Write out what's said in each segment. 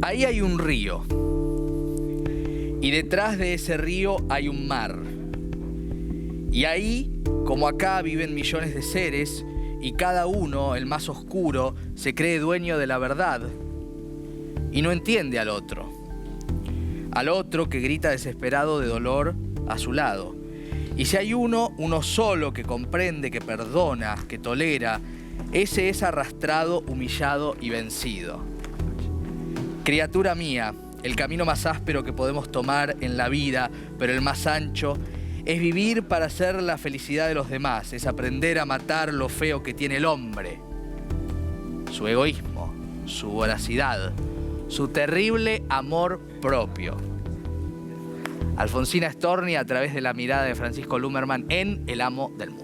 Ahí hay un río. Y detrás de ese río hay un mar. Y ahí, como acá, viven millones de seres y cada uno, el más oscuro, se cree dueño de la verdad y no entiende al otro. Al otro que grita desesperado de dolor a su lado. Y si hay uno solo que comprende, que perdona, que tolera, ese es arrastrado, humillado y vencido. Criatura mía, el camino más áspero que podemos tomar en la vida, pero el más ancho, es vivir para hacer la felicidad de los demás, es aprender a matar lo feo que tiene el hombre. Su egoísmo, su voracidad, su terrible amor propio. Alfonsina Storni a través de la mirada de Francisco Lummerman en El amo del mundo.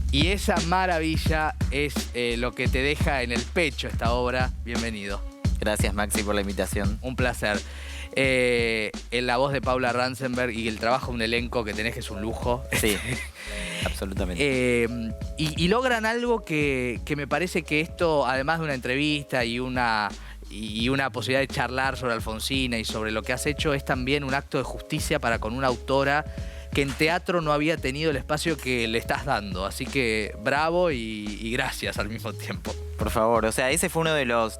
Y esa maravilla es lo que te deja en el pecho esta obra. Bienvenido. Gracias, Maxi, por la invitación. Un placer. En la voz de Paula Ranzenberg y el trabajo de un elenco que tenés que es un lujo. Sí, absolutamente. Y logran algo que me parece que esto, además de una entrevista y una posibilidad de charlar sobre Alfonsina y sobre lo que has hecho, es también un acto de justicia para con una autora que en teatro no había tenido el espacio que le estás dando. Así que bravo y gracias al mismo tiempo. Por favor, o sea, ese fue uno de los...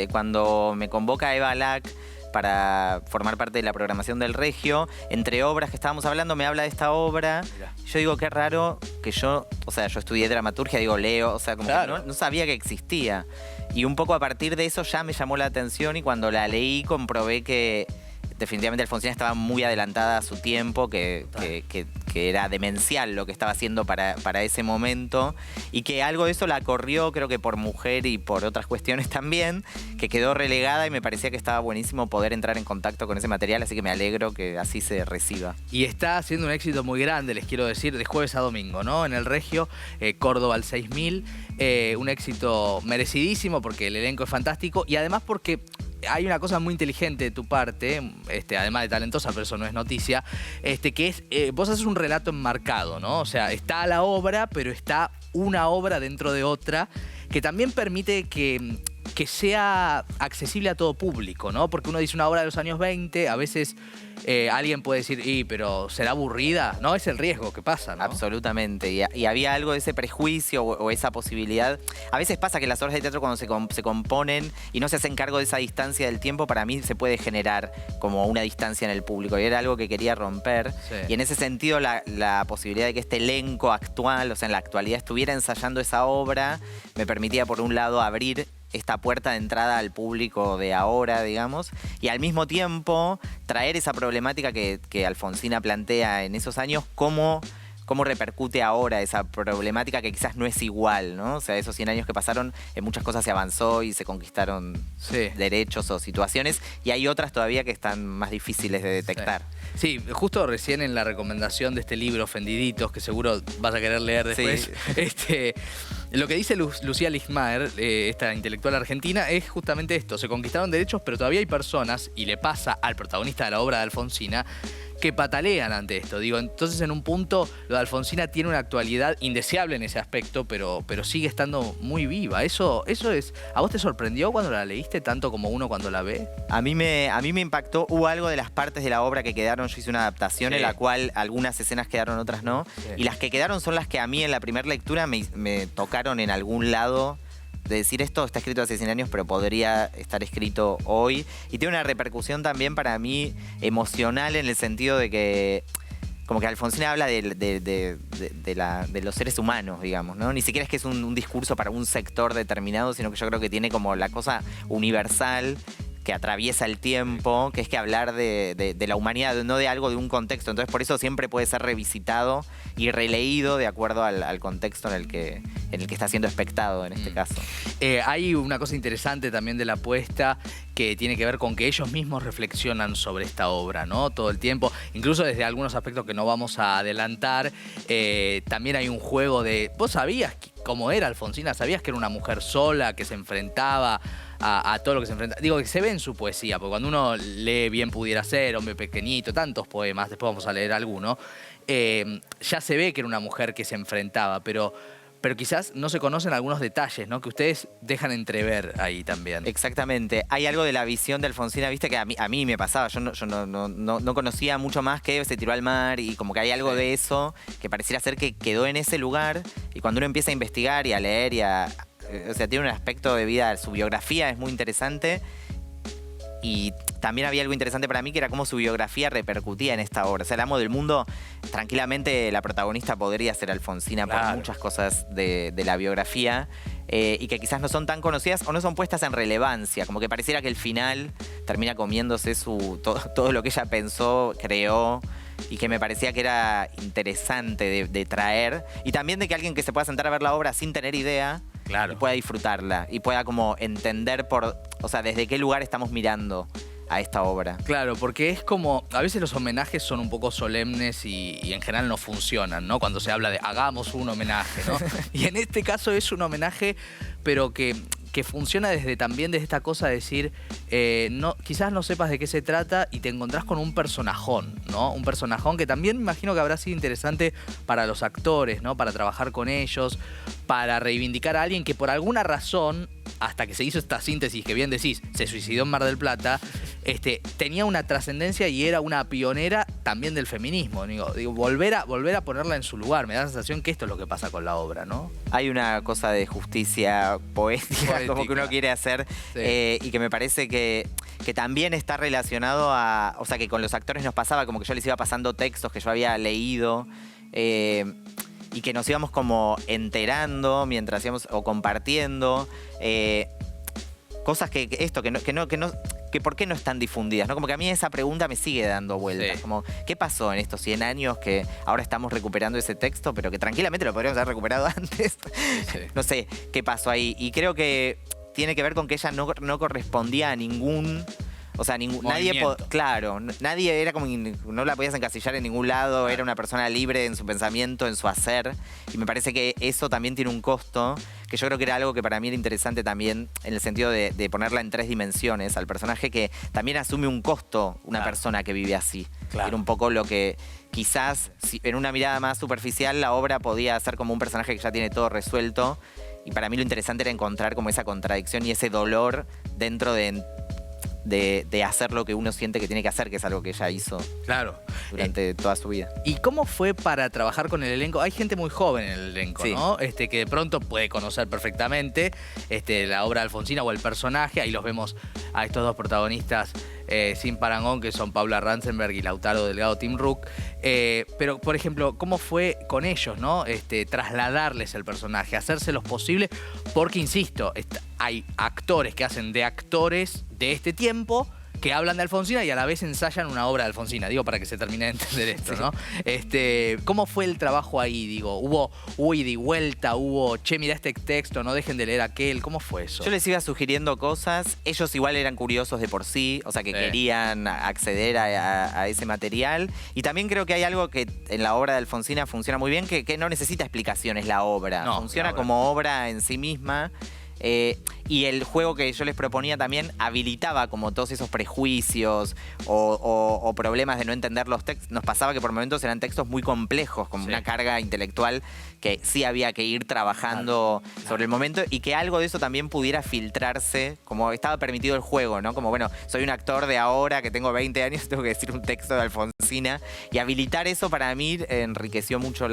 cuando me convoca Eva Lack para formar parte de la programación del Regio, entre obras que estábamos hablando, me habla de esta obra. Mirá. Yo digo, qué raro que yo estudié dramaturgia, digo, leo, o sea, como claro, que no sabía que existía. Y un poco a partir de eso ya me llamó la atención y cuando la leí comprobé que definitivamente Alfonsina estaba muy adelantada a su tiempo, que era demencial lo que estaba haciendo para ese momento y que algo de eso la corrió, creo que por mujer y por otras cuestiones también, que quedó relegada y me parecía que estaba buenísimo poder entrar en contacto con ese material, así que me alegro que así se reciba. Y está haciendo un éxito muy grande, les quiero decir, de jueves a domingo, ¿no? En el Regio, Córdoba al 6000, un éxito merecidísimo porque el elenco es fantástico y además porque hay una cosa muy inteligente de tu parte, además de talentosa, pero eso no es noticia, que es, vos haces un relato enmarcado, ¿no? O sea, está la obra, pero está una obra dentro de otra, que también permite que sea accesible a todo público, ¿no? Porque uno dice una obra de los años 20, a veces alguien puede decir, pero ¿será aburrida? No, es el riesgo que pasa, ¿no? Absolutamente, y había algo de ese prejuicio o esa posibilidad. A veces pasa que las obras de teatro cuando se componen y no se hacen cargo de esa distancia del tiempo, para mí se puede generar como una distancia en el público, y era algo que quería romper. Sí. Y en ese sentido la posibilidad de que este elenco actual, o sea, en la actualidad estuviera ensayando esa obra, me permitía por un lado abrir esta puerta de entrada al público de ahora, digamos, y al mismo tiempo traer esa problemática que Alfonsina plantea en esos años, cómo repercute ahora esa problemática que quizás no es igual, ¿no? O sea, esos 100 años que pasaron, en muchas cosas se avanzó y se conquistaron derechos o situaciones, y hay otras todavía que están más difíciles de detectar. Sí, justo recién en la recomendación de este libro, Ofendiditos, que seguro vas a querer leer después, sí. Lo que dice Lucía Ligmaer, esta intelectual argentina, es justamente esto. Se conquistaron derechos, pero todavía hay personas, y le pasa al protagonista de la obra de Alfonsina, que patalean ante esto. Digo, entonces en un punto lo de Alfonsina tiene una actualidad indeseable en ese aspecto, pero sigue estando muy viva. Eso es... ¿A vos te sorprendió cuando la leíste tanto como uno cuando la ve? A mí me impactó. Hubo algo de las partes de la obra que quedaron. Yo hice una adaptación en la cual algunas escenas quedaron, otras no. Sí. Y las que quedaron son las que a mí en la primera lectura me tocaron en algún lado. De decir, esto está escrito hace 100 años, pero podría estar escrito hoy. Y tiene una repercusión también para mí emocional, en el sentido de que como que Alfonsina habla de los seres humanos, digamos, ¿no? Ni siquiera es que es un discurso para un sector determinado, sino que yo creo que tiene como la cosa universal que atraviesa el tiempo, que es que hablar de la humanidad, no de algo de un contexto. Entonces por eso siempre puede ser revisitado y releído de acuerdo al contexto en el que está siendo espectado en este caso. Hay una cosa interesante también de la apuesta que tiene que ver con que ellos mismos reflexionan sobre esta obra, ¿no? Todo el tiempo, incluso desde algunos aspectos que no vamos a adelantar. También hay un juego de... ¿Vos sabías cómo era Alfonsina? ¿Sabías que era una mujer sola, que se enfrentaba a todo lo que se enfrenta? Digo, que se ve en su poesía, porque cuando uno lee Bien pudiera ser, Hombre pequeñito, tantos poemas, después vamos a leer alguno, ya se ve que era una mujer que se enfrentaba, pero pero quizás no se conocen algunos detalles, ¿no? Que ustedes dejan entrever ahí también. Exactamente. Hay algo de la visión de Alfonsina, viste, que a mí me pasaba. Yo no conocía mucho más que se tiró al mar y como que hay algo de eso que pareciera ser que quedó en ese lugar. Y cuando uno empieza a investigar y a leer o sea, tiene un aspecto de vida, su biografía es muy interesante. Y también había algo interesante para mí que era cómo su biografía repercutía en esta obra. O sea, el Amo del Mundo, tranquilamente la protagonista podría ser Alfonsina por muchas cosas de la biografía y que quizás no son tan conocidas o no son puestas en relevancia. Como que pareciera que el final termina comiéndose todo lo que ella pensó, creó y que me parecía que era interesante de traer. Y también de que alguien que se pueda sentar a ver la obra sin tener idea y pueda disfrutarla y pueda como entender o sea, desde qué lugar estamos mirando a esta obra. Claro, porque es como, a veces los homenajes son un poco solemnes y en general no funcionan, ¿no? Cuando se habla de hagamos un homenaje, ¿no? Y en este caso es un homenaje, pero que funciona también desde esta cosa de decir, quizás no sepas de qué se trata y te encontrás con un personajón, ¿no? Un personajón que también me imagino que habrá sido interesante para los actores, ¿no? Para trabajar con ellos, para reivindicar a alguien que por alguna razón, hasta que se hizo esta síntesis que bien decís, se suicidó en Mar del Plata, tenía una trascendencia y era una pionera también del feminismo. Digo, volver a ponerla en su lugar. Me da la sensación que esto es lo que pasa con la obra, ¿no? Hay una cosa de justicia poética como que uno quiere hacer y que me parece que también está relacionado o sea, que con los actores nos pasaba como que yo les iba pasando textos que yo había leído y que nos íbamos como enterando mientras íbamos o compartiendo cosas que por qué no están difundidas, ¿no? Como que a mí esa pregunta me sigue dando vueltas. Sí. Como, ¿qué pasó en estos 100 años que ahora estamos recuperando ese texto, pero que tranquilamente lo podríamos haber recuperado antes? Sí. No sé qué pasó ahí. Y creo que tiene que ver con que ella no correspondía a ningún... O sea, nadie era como, no la podías encasillar en ningún lado, era una persona libre en su pensamiento, en su hacer. Y me parece que eso también tiene un costo, que yo creo que era algo que para mí era interesante también, en el sentido de ponerla en 3 dimensiones al personaje, que también asume un costo una persona que vive así. Era un poco lo que quizás, en una mirada más superficial, la obra podía ser como un personaje que ya tiene todo resuelto. Y para mí lo interesante era encontrar como esa contradicción y ese dolor dentro de hacer lo que uno siente que tiene que hacer, que es algo que ella hizo durante toda su vida. ¿Y cómo fue para trabajar con el elenco? Hay gente muy joven en el elenco, ¿no? Que de pronto puede conocer perfectamente la obra de Alfonsina o el personaje. Ahí los vemos a estos dos protagonistas sin parangón, que son Paula Ranzenberg y Lautaro Delgado Timrook. Pero, por ejemplo, ¿cómo fue con ellos, no? Trasladarles el personaje, hacérselos posible, porque, insisto, hay actores que hacen de actores de este tiempo que hablan de Alfonsina y a la vez ensayan una obra de Alfonsina. Digo, para que se termine de entender esto, ¿no? ¿Cómo fue el trabajo ahí? Digo, ¿hubo ida y vuelta? ¿Hubo, che, mira este texto, no dejen de leer aquel? ¿Cómo fue eso? Yo les iba sugiriendo cosas. Ellos igual eran curiosos de por sí, o sea, que querían acceder a ese material. Y también creo que hay algo que en la obra de Alfonsina funciona muy bien, que no necesita explicaciones la obra. Funciona como obra en sí misma. Y el juego que yo les proponía también habilitaba como todos esos prejuicios o problemas de no entender los textos. Nos pasaba que por momentos eran textos muy complejos, con una carga intelectual que sí había que ir trabajando sobre el momento y que algo de eso también pudiera filtrarse, como estaba permitido el juego, ¿no? Como, bueno, soy un actor de ahora que tengo 20 años, tengo que decir un texto de Alfonsina. Y habilitar eso para mí enriqueció mucho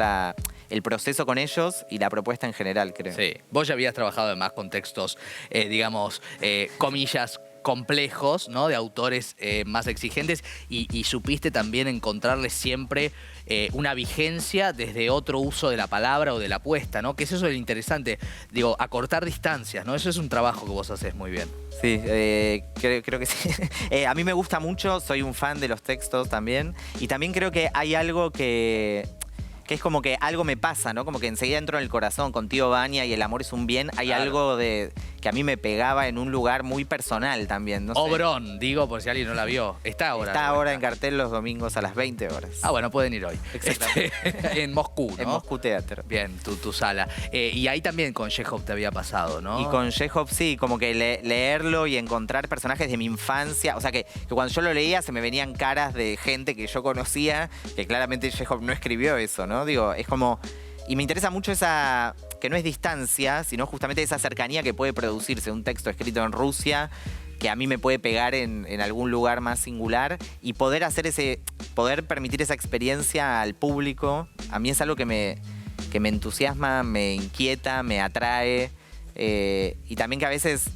el proceso con ellos y la propuesta en general, creo. Sí, vos ya habías trabajado además con textos, digamos, comillas, complejos, ¿no? De autores más exigentes y supiste también encontrarles siempre una vigencia desde otro uso de la palabra o de la puesta, ¿no? Que es eso lo interesante, digo, acortar distancias, ¿no? Eso es un trabajo que vos haces muy bien. Sí, creo que sí. A mí me gusta mucho, soy un fan de los textos también y también creo que hay algo que es como que algo me pasa, ¿no? Como que enseguida entro en el corazón con Tío Vania y El amor es un bien. Hay algo que a mí me pegaba en un lugar muy personal también, ¿no? Obrón, digo, por si alguien no la vio. Está ahora en cartel los domingos a las 20 horas. Ah, bueno, pueden ir hoy. Exactamente. En Moscú, ¿no? En Moscú Teatro. Bien, tu sala. Y ahí también con Chekhov te había pasado, ¿no? Y con Chekhov sí, como que leerlo y encontrar personajes de mi infancia. O sea, que cuando yo lo leía se me venían caras de gente que yo conocía, que claramente Chekhov no escribió eso, ¿no? Digo, es como... Y me interesa mucho que no es distancia, sino justamente esa cercanía que puede producirse un texto escrito en Rusia, que a mí me puede pegar en algún lugar más singular, y poder permitir esa experiencia al público, a mí es algo que me entusiasma, me inquieta, me atrae, y también que a veces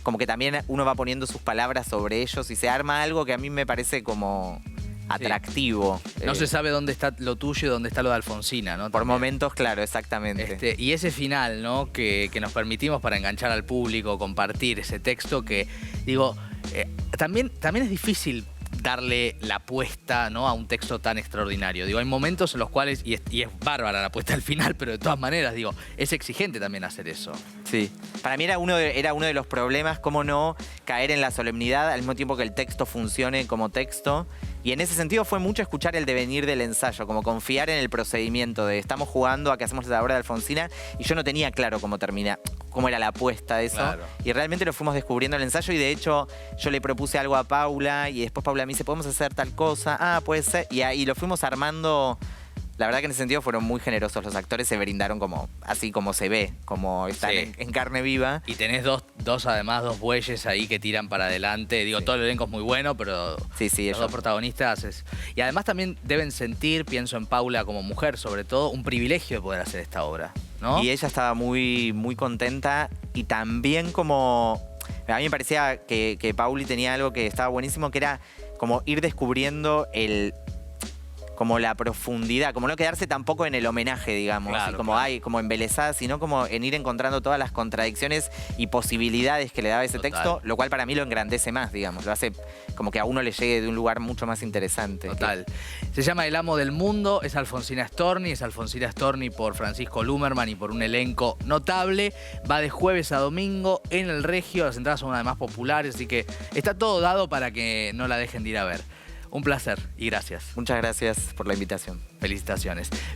como que también uno va poniendo sus palabras sobre ellos y se arma algo que a mí me parece como atractivo. No se sabe dónde está lo tuyo y dónde está lo de Alfonsina, ¿no? Por También. momentos, claro, exactamente. Y ese final, ¿no? Que nos permitimos para enganchar al público, compartir ese texto que, digo, también es difícil darle la apuesta, ¿no? A un texto tan extraordinario. Digo, hay momentos en los cuales, y es bárbara la apuesta al final, pero de todas maneras, digo, es exigente también hacer eso. Sí. Para mí era uno de los problemas, cómo no caer en la solemnidad al mismo tiempo que el texto funcione como texto. Y en ese sentido fue mucho escuchar el devenir del ensayo, como confiar en el procedimiento de estamos jugando a que hacemos la obra de Alfonsina, y yo no tenía claro cómo era la apuesta de eso. Claro. Y realmente lo fuimos descubriendo en el ensayo, y de hecho yo le propuse algo a Paula y después Paula me dice, ¿podemos hacer tal cosa? Ah, puede ser. Y lo fuimos armando. La verdad que en ese sentido fueron muy generosos. Los actores se brindaron como así como se ve, como están en carne viva. Y tenés dos bueyes ahí que tiran para adelante. Digo, todo el elenco es muy bueno, pero los dos protagonistas Y además también deben sentir, pienso en Paula como mujer sobre todo, un privilegio de poder hacer esta obra, ¿no? Y ella estaba muy, muy contenta, y también como... A mí me parecía que Pauli tenía algo que estaba buenísimo, que era como ir descubriendo como la profundidad, como no quedarse tampoco en el homenaje, digamos, claro, así como como embelesada, sino como en ir encontrando todas las contradicciones y posibilidades que le daba ese texto, lo cual para mí lo engrandece más, digamos, lo hace como que a uno le llegue de un lugar mucho más interesante. Total. Se llama El Amo del Mundo, es Alfonsina Storni por Francisco Lumerman y por un elenco notable. Va de jueves a domingo en el Regio, las entradas son una de las más populares, así que está todo dado para que no la dejen de ir a ver. Un placer y gracias. Muchas gracias por la invitación. Felicitaciones.